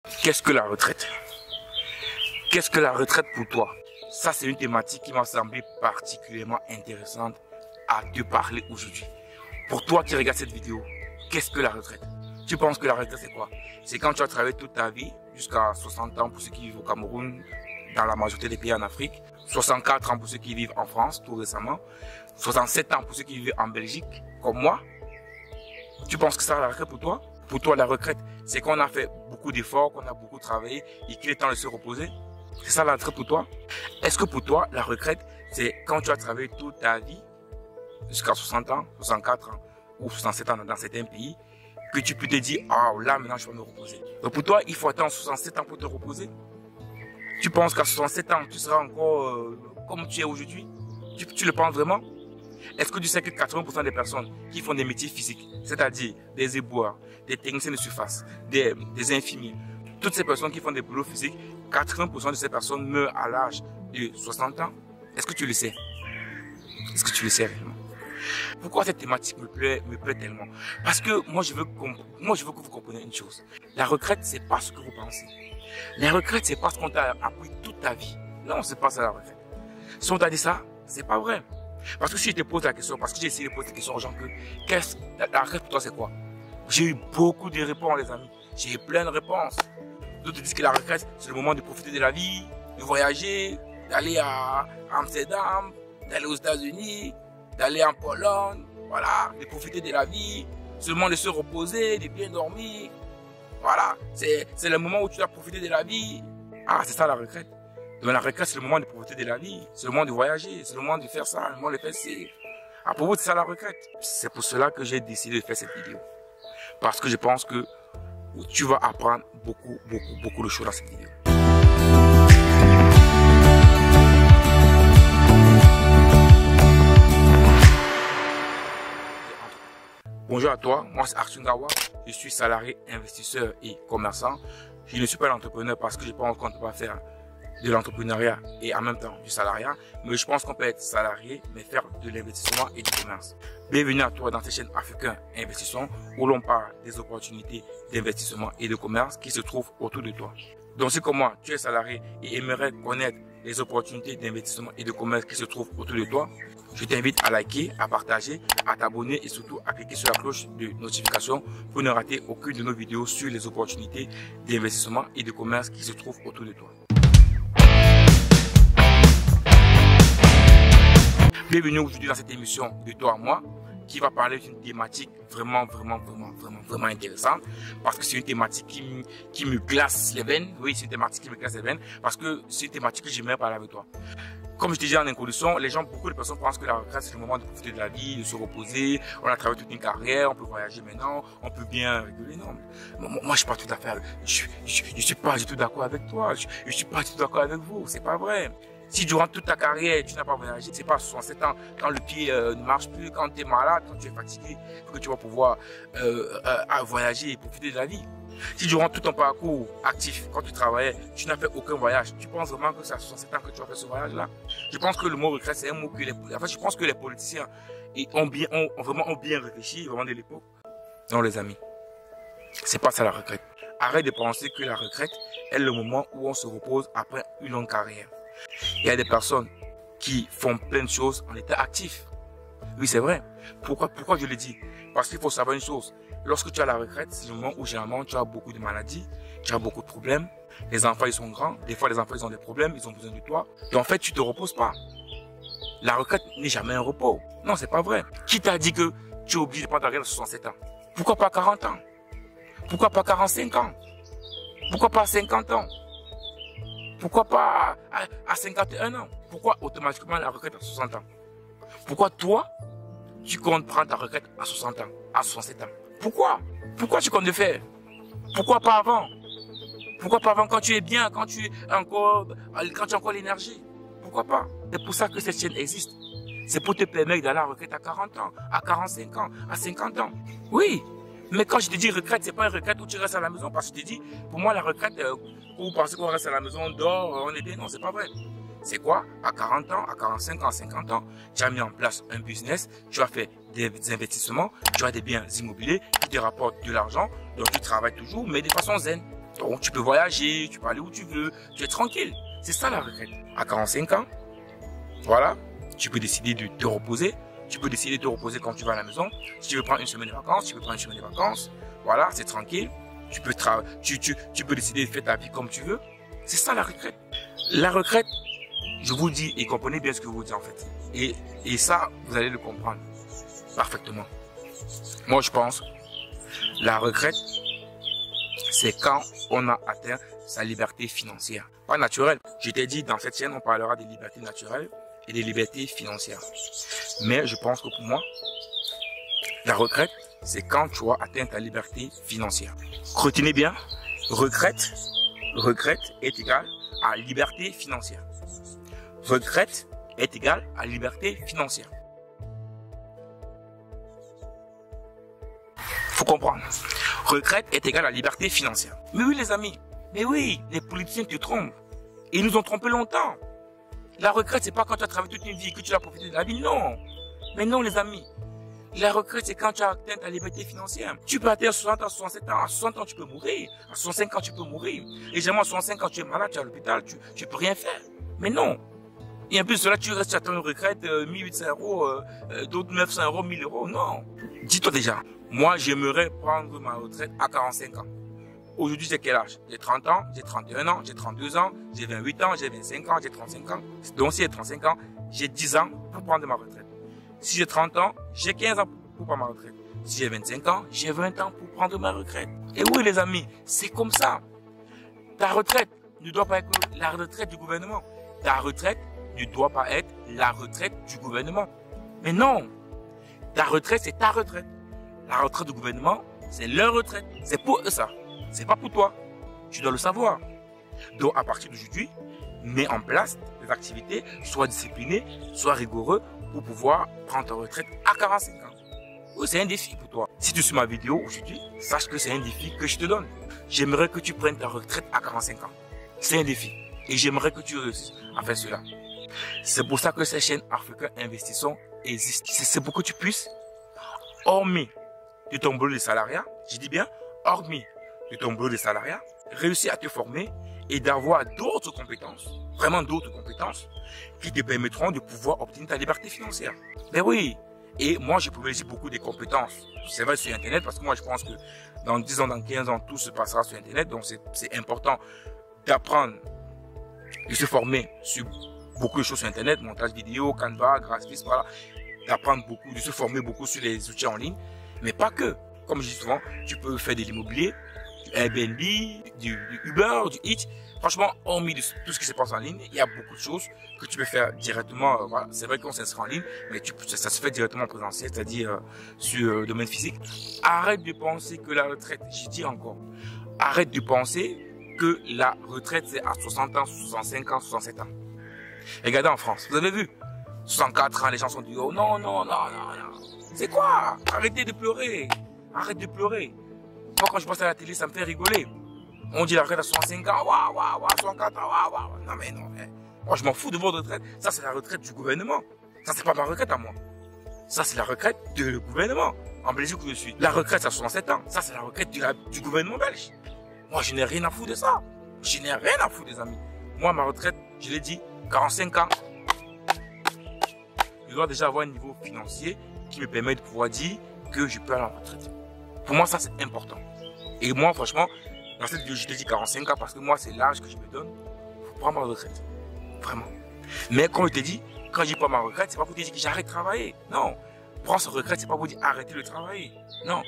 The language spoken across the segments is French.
Qu'est-ce que la retraite? Qu'est-ce que la retraite pour toi? Ça, c'est une thématique qui m'a semblé particulièrement intéressante à te parler aujourd'hui. Pour toi qui regardes cette vidéo, qu'est-ce que la retraite? Tu penses que la retraite, c'est quoi? C'est quand tu as travaillé toute ta vie, jusqu'à 60 ans pour ceux qui vivent au Cameroun, dans la majorité des pays en Afrique, 64 ans pour ceux qui vivent en France, tout récemment, 67 ans pour ceux qui vivent en Belgique, comme moi. Tu penses que ça, la retraite pour toi? Pour toi, la retraite, c'est qu'on a fait beaucoup d'efforts, qu'on a beaucoup travaillé et qu'il est temps de se reposer? C'est ça la retraite pour toi? Est-ce que pour toi, la retraite, c'est quand tu as travaillé toute ta vie, jusqu'à 60 ans, 64 ans ou 67 ans dans certains pays, que tu peux te dire, ah là, maintenant, je vais me reposer. Donc pour toi, il faut attendre 67 ans pour te reposer? Tu penses qu'à 67 ans, tu seras encore comme tu es aujourd'hui? Tu le penses vraiment? Est-ce que tu sais que 80% des personnes qui font des métiers physiques, c'est-à-dire des éboueurs, des techniciens de surface, des infirmiers, toutes ces personnes qui font des boulots physiques, 80% de ces personnes meurent à l'âge de 60 ans? Est-ce que tu le sais? Est-ce que tu le sais réellement? Pourquoi cette thématique me plaît tellement? Parce que moi je veux que vous compreniez une chose. La retraite, c'est pas ce que vous pensez. La retraite, c'est pas ce qu'on t'a appris toute ta vie. Non, c'est pas ça la retraite. Si on t'a dit ça, c'est pas vrai. Parce que si je te pose la question, parce que j'ai essayé de poser la question aux gens que la retraite pour toi c'est quoi? J'ai eu beaucoup de réponses les amis. J'ai eu plein de réponses. D'autres disent que la retraite c'est le moment de profiter de la vie, de voyager, d'aller à Amsterdam, d'aller aux États-Unis, d'aller en Pologne, voilà, de profiter de la vie, seulement de se reposer, de bien dormir. Voilà, c'est le moment où tu dois profiter de la vie. Ah, c'est ça la retraite. Donc la retraite, c'est le moment de profiter de la vie, c'est le moment de voyager, c'est le moment de faire ça, le moment de faire ci. Ah, pour vous, c'est ça la retraite. C'est pour cela que j'ai décidé de faire cette vidéo. Parce que je pense que tu vas apprendre beaucoup de choses dans cette vidéo. Bonjour à toi, moi c'est Arthur Ngawa, je suis salarié, investisseur et commerçant. Je ne suis pas un entrepreneur parce que je pense qu'on ne peut pas faire de l'entrepreneuriat et en même temps du salariat, mais je pense qu'on peut être salarié mais faire de l'investissement et du commerce. Bienvenue à toi dans cette chaîne Africain Investissement où l'on parle des opportunités d'investissement et de commerce qui se trouvent autour de toi. Donc si comme moi tu es salarié et aimerais connaître les opportunités d'investissement et de commerce qui se trouvent autour de toi, je t'invite à liker, à partager, à t'abonner et surtout à cliquer sur la cloche de notification pour ne rater aucune de nos vidéos sur les opportunités d'investissement et de commerce qui se trouvent autour de toi. Bienvenue aujourd'hui dans cette émission de toi à moi qui va parler d'une thématique vraiment intéressante parce que c'est une thématique qui me glace les veines. Oui, c'est une thématique qui me glace les veines parce que c'est une thématique que j'aimerais parler avec toi. Comme je te disais en introduction, beaucoup de personnes pensent que la retraite c'est le moment de profiter de la vie, de se reposer, on a travaillé toute une carrière, on peut voyager maintenant, on peut bien rigoler. Non, moi je suis pas tout à fait, je suis pas du tout d'accord avec toi, je suis pas du tout d'accord avec vous, c'est pas vrai. Si durant toute ta carrière, tu n'as pas voyagé, c'est pas à 67 ans, quand le pied ne marche plus, quand tu es malade, quand tu es fatigué, que tu vas pouvoir voyager et profiter de la vie. Si durant tout ton parcours actif, quand tu travaillais, tu n'as fait aucun voyage, tu penses vraiment que c'est à 67 ans que tu as fait ce voyage-là? Je pense que le mot retraite, c'est un mot que je pense que les politiciens ont vraiment bien réfléchi, vraiment de l'époque. Non les amis, c'est pas ça la retraite. Arrête de penser que la retraite est le moment où on se repose après une longue carrière. Il y a des personnes qui font plein de choses en état actif. Oui, c'est vrai. Pourquoi je le dis? Parce qu'il faut savoir une chose. Lorsque tu as la retraite, c'est le moment où généralement tu as beaucoup de maladies, tu as beaucoup de problèmes. Les enfants, ils sont grands. Des fois, les enfants, ils ont des problèmes, ils ont besoin de toi. Et en fait, tu te reposes pas. La retraite n'est jamais un repos. Non, c'est pas vrai. Qui t'a dit que tu es obligé de prendre ta retraite à 67 ans? Pourquoi pas 40 ans? Pourquoi pas 45 ans? Pourquoi pas 50 ans? Pourquoi pas à 51 ans? Pourquoi automatiquement la retraite à 60 ans? Pourquoi toi, tu comptes prendre ta retraite à 60 ans, à 67 ans? Pourquoi? Pourquoi tu comptes le faire? Pourquoi pas avant? Pourquoi pas avant quand tu es bien, quand tu as encore l'énergie? Pourquoi pas? C'est pour ça que cette chaîne existe. C'est pour te permettre d'aller à la retraite à 40 ans, à 45 ans, à 50 ans. Oui. Mais quand je te dis retraite, c'est pas une retraite où tu restes à la maison parce que je te dis, pour moi la retraite, où vous pensez qu'on reste à la maison, on dort, on est bien, non, c'est pas vrai. C'est quoi? À 40 ans, à 45 ans, à 50 ans, tu as mis en place un business, tu as fait des investissements, tu as des biens immobiliers qui te rapportent de l'argent, donc tu travailles toujours, mais de façon zen. Donc, tu peux voyager, tu peux aller où tu veux, tu es tranquille. C'est ça la retraite. À 45 ans, voilà, tu peux décider de te reposer. Tu peux décider de te reposer quand tu vas à la maison. Si tu veux prendre une semaine de vacances, tu peux prendre une semaine de vacances. Voilà, c'est tranquille. Tu peux décider de faire ta vie comme tu veux. C'est ça la retraite. La retraite, je vous dis, et comprenez bien ce que je vous dis en fait. Et ça, vous allez le comprendre parfaitement. Moi, je pense, la retraite, c'est quand on a atteint sa liberté financière. Pas naturelle. Je t'ai dit, dans cette chaîne, on parlera des libertés naturelles et des libertés financières. Mais je pense que pour moi, la retraite, c'est quand tu as atteint ta liberté financière. Retenez bien, retraite est égal à liberté financière. Retraite est égal à liberté financière. Faut comprendre. Retraite est égal à liberté financière. Mais oui les amis, mais oui, les politiciens te trompent. Et ils nous ont trompés longtemps. La retraite, c'est pas quand tu as travaillé toute une vie que tu as profité de la vie, non. Mais non les amis. La retraite, c'est quand tu as atteint ta liberté financière. Tu peux atteindre 60 ans, 67 ans. À 60 ans, tu peux mourir. À 65 ans, tu peux mourir. Et généralement, à 65 ans, tu es malade, tu es à l'hôpital, tu peux rien faire. Mais non. Et en plus de là, tu restes à ton retraite, 1800 €, d'autres 900 €, 1000 €. Non. Dis-toi déjà, moi, j'aimerais prendre ma retraite à 45 ans. Aujourd'hui, j'ai quel âge? J'ai 30 ans, j'ai 31 ans, j'ai 32 ans, j'ai 28 ans, j'ai 25 ans, j'ai 35 ans. Donc, si j'ai 35 ans, j'ai 10 ans pour prendre ma retraite. Si j'ai 30 ans, j'ai 15 ans pour prendre ma retraite. Si j'ai 25 ans, j'ai 20 ans pour prendre ma retraite. Et oui, les amis, c'est comme ça. Ta retraite ne doit pas être la retraite du gouvernement. Ta retraite ne doit pas être la retraite du gouvernement. Mais non, ta retraite, c'est ta retraite. La retraite du gouvernement, c'est leur retraite. C'est pour eux ça. C'est pas pour toi. Tu dois le savoir. Donc, à partir d'aujourd'hui, mets en place des activités, sois discipliné, sois rigoureux pour pouvoir prendre ta retraite à 45 ans. Oui, c'est un défi pour toi. Si tu suis ma vidéo aujourd'hui, sache que c'est un défi que je te donne. J'aimerais que tu prennes ta retraite à 45 ans. C'est un défi. Et j'aimerais que tu réussisses à faire cela. C'est pour ça que ces chaînes Africains Investissons existent. C'est pour que tu puisses, hormis de ton boulot de salariat, je dis bien, hormis de ton boulot de salariat, réussir à te former et d'avoir d'autres compétences, vraiment d'autres compétences, qui te permettront de pouvoir obtenir ta liberté financière. Ben oui, et moi je privilégie beaucoup des compétences. C'est vrai sur Internet, parce que moi je pense que dans 10 ans, dans 15 ans, tout se passera sur Internet, donc c'est important d'apprendre, de se former sur beaucoup de choses sur Internet, montage vidéo, Canva, graphisme, voilà, d'apprendre beaucoup, de se former beaucoup sur les outils en ligne, mais pas que. Comme je dis souvent, tu peux faire de l'immobilier, du Airbnb, du Uber, du Hitch. Franchement, hormis de tout ce qui se passe en ligne, il y a beaucoup de choses que tu peux faire directement. Voilà. C'est vrai qu'on s'inscrit en ligne, mais ça se fait directement en présentiel, c'est-à-dire sur le domaine physique. Arrête de penser que la retraite, je dis encore, arrête de penser que la retraite c'est à 60 ans, 65 ans, 67 ans. Regardez en France, vous avez vu, 64 ans, les gens sont dit, oh non, non, non, non, non. C'est quoi? Arrêtez de pleurer. Arrête de pleurer. Moi, quand je passe à la télé, ça me fait rigoler. On dit la retraite à 65 ans, waouh, waouh, waouh, 64 ans, waouh, waouh. Non, mais non, mais moi, je m'en fous de votre retraite. Ça, c'est la retraite du gouvernement. Ça, c'est pas ma retraite à moi. Ça, c'est la retraite du gouvernement. En Belgique où je suis. La retraite, c'est à 67 ans. Ça, c'est la retraite du gouvernement belge. Moi, je n'ai rien à foutre de ça. Je n'ai rien à foutre, les amis. Moi, ma retraite, je l'ai dit, 45 ans. Je dois déjà avoir un niveau financier qui me permet de pouvoir dire que je peux aller en retraite. Pour moi, ça, c'est important. Et moi, franchement, dans cette vidéo, je te dis 45 ans parce que moi, c'est l'âge que je me donne pour prendre ma retraite. Vraiment. Mais comme je te dis, quand je prends ma retraite, c'est pas pour te dire que j'arrête de travailler. Non. Prendre sa retraite, c'est pas pour dire arrêter de travailler. Non.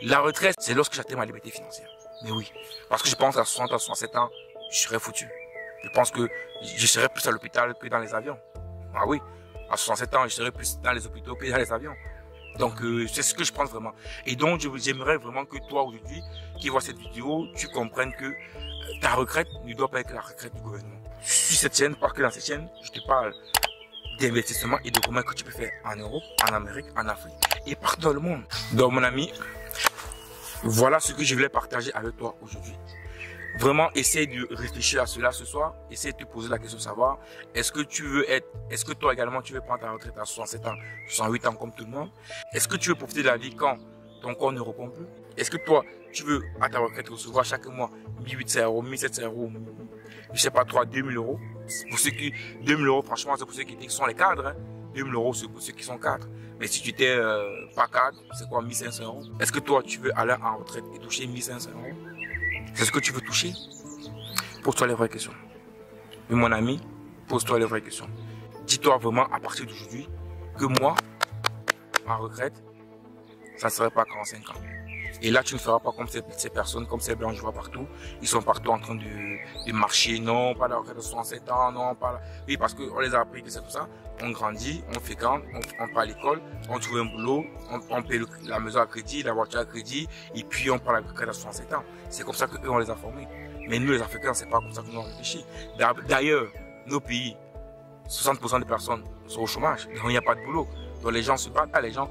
La retraite, c'est lorsque j'atteins ma liberté financière. Mais oui. Parce que je pense à 60 ans, 67 ans, je serais foutu. Je pense que je serais plus à l'hôpital que dans les avions. Ah oui. À 67 ans, je serais plus dans les hôpitaux que dans les avions. Donc, c'est ce que je pense vraiment. Et donc, j'aimerais vraiment que toi, aujourd'hui, qui vois cette vidéo, tu comprennes que ta retraite ne doit pas être la retraite du gouvernement. Sur cette chaîne, parce que dans cette chaîne, je te parle d'investissement et de comment que tu peux faire en Europe, en Amérique, en Afrique et partout dans le monde. Donc, mon ami, voilà ce que je voulais partager avec toi aujourd'hui. Vraiment, essaye de réfléchir à cela ce soir. Essaye de te poser la question de savoir, est-ce que toi également tu veux prendre ta retraite à 67 ans, 68 ans comme tout le monde? Est-ce que tu veux profiter de la vie quand ton corps ne répond plus? Est-ce que toi, tu veux à ta retraite recevoir chaque mois 1800 euros, 1700 euros, je sais pas toi, 2000 euros. Pour ceux qui, 2000 euros, franchement, c'est pour ceux qui sont les cadres. Hein. 2000 euros, c'est pour ceux qui sont cadres. Mais si tu n'étais pas cadre, c'est quoi 1500 euros? Est-ce que toi, tu veux aller en retraite et toucher 1500 euros? C'est ce que tu veux toucher? Pose-toi les vraies questions. Mais mon ami, pose-toi les vraies questions. Dis-toi vraiment à partir d'aujourd'hui que moi, en retraite, ça ne serait pas 45 ans. Et là, tu ne feras pas comme ces personnes, comme ces blancs, je vois partout. Ils sont partout en train de marcher. Non, pas la retraite de 67 ans, non, pas la... Oui, parce qu'on les a appris que c'est comme ça. On grandit, on féconde, on part à l'école, on trouve un boulot, on paye la maison à crédit, la voiture à crédit, et puis on part à la retraite à 67 ans. C'est comme ça qu'eux, on les a formés. Mais nous, les Africains, c'est pas comme ça que nous on réfléchit. D'ailleurs, nos pays, 60% des personnes sont au chômage. Donc, il n'y a pas de boulot. Donc, les gens se battent, les gens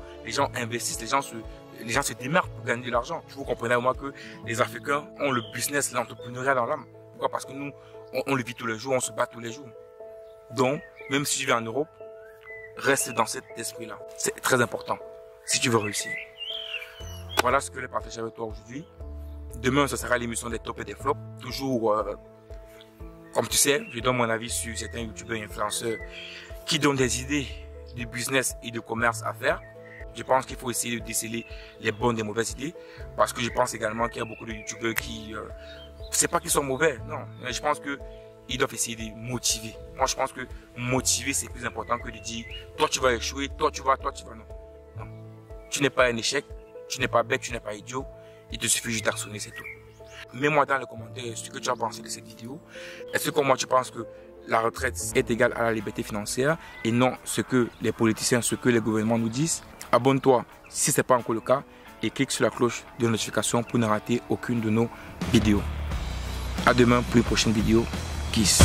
investissent, les gens se démerdent pour gagner de l'argent. Vous comprenez au moins que les Africains ont le business, l'entrepreneuriat dans l'âme. Pourquoi? Parce que nous, on le vit tous les jours, on se bat tous les jours. Donc, même si je vais en Europe, reste dans cet esprit-là. C'est très important si tu veux réussir. Voilà ce que je vais partager avec toi aujourd'hui. Demain, ce sera l'émission des tops et des flops. Toujours, comme tu sais, je donne mon avis sur certains youtubeurs et influenceurs qui donnent des idées de business et de commerce à faire. Je pense qu'il faut essayer de déceler les bonnes et les mauvaises idées. Parce que je pense également qu'il y a beaucoup de youtubeurs qui... c'est pas qu'ils sont mauvais, non. Mais je pense qu'ils doivent essayer de motiver. Moi, je pense que motiver, c'est plus important que de dire « Toi, tu vas échouer, toi, tu vas, non. » Non. Tu n'es pas un échec, tu n'es pas bête, tu n'es pas idiot. Il te suffit juste d'actionner, c'est tout. Mets-moi dans les commentaires ce que tu as pensé de cette vidéo. Est-ce que comme moi, tu penses que la retraite est égale à la liberté financière et non ce que les politiciens, ce que les gouvernements nous disent? Abonne-toi si ce n'est pas encore le cas et clique sur la cloche de notification pour ne rater aucune de nos vidéos. À demain pour une prochaine vidéo. Kiss.